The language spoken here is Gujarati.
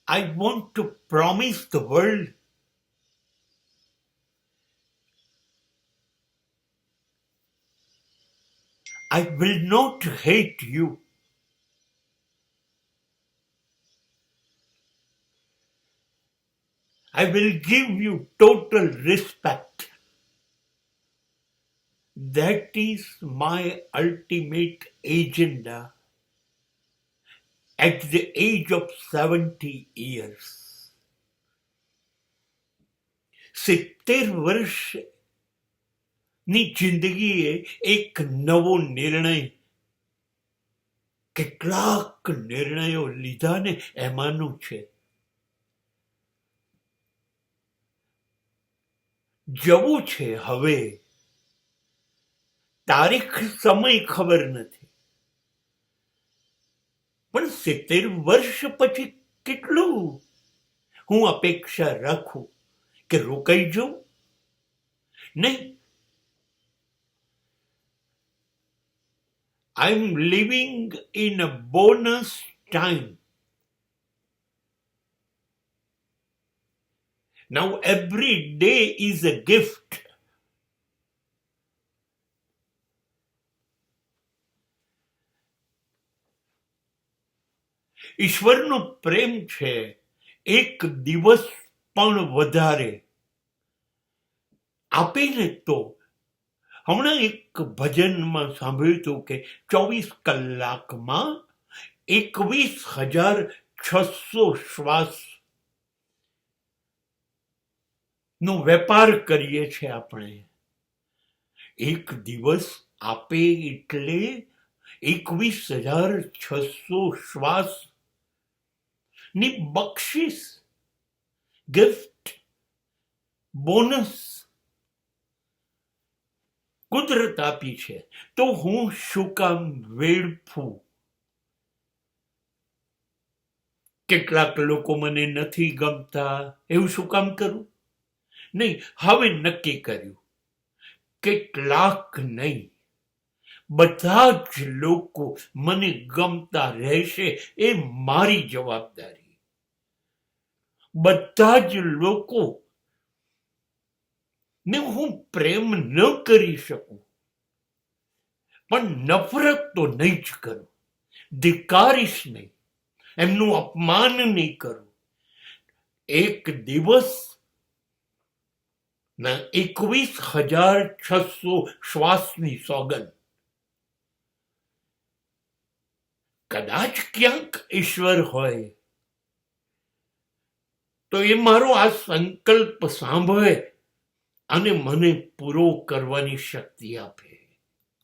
I want to promise the world I will not hate you. I will give you total respect. That is my ultimate agenda at the age of 70 years. 70 વર્ષની જિંદગીએ એક નવો નિર્ણય, કેટલાક નિર્ણયો લીધા ને એમાંનું છે. જવું છે હવે, તારીખ સમય ખબર નથી, પણ 70 વર્ષ પછી કેટલું હું અપેક્ષા રાખું કે રોકાઈ જાઉં? નહીં. I'm living in a bonus time. Now every day is a gift. ઈશ્વરનો પ્રેમ છે એક દિવસ પણ વધારે આપીને. તો હમણાં એક ભજનમાં સાંભળ્યું હતું કે 24 કલાકમાં 21,600 શ્વાસ નો વેપાર કરીએ છીએ આપણે. એક દિવસ આપે એટલે 21,600 શ્વાસ ની બક્ષિસ, ગિફ્ટ, બોનસ કુદરત આપી છે. તો હું શું કામ વેડફું? કેટલાક લોકો મને નથી ગમતા, એવું શું કામ કરું? નહીં, હવે નક્કી કર્યું, કેટલાક નહીં, બધા જ લોકો મને ગમતા રહેશે, એ મારી જવાબદારી. બધા જ લોકો ને હું પ્રેમ ન કરી શકું, પણ નફરત તો નહીં જ કરું, ધિક્કારીશ નહીં, એમનું અપમાન નહીં કરું. એક દિવસ ના 21,600 શ્વાસની સોગંદ. કદાચ ક્યાંક ઈશ્વર હોય તો એ મારો આ સંકલ્પ સાંભળે અને મને પૂરો કરવાની શક્તિ આપે.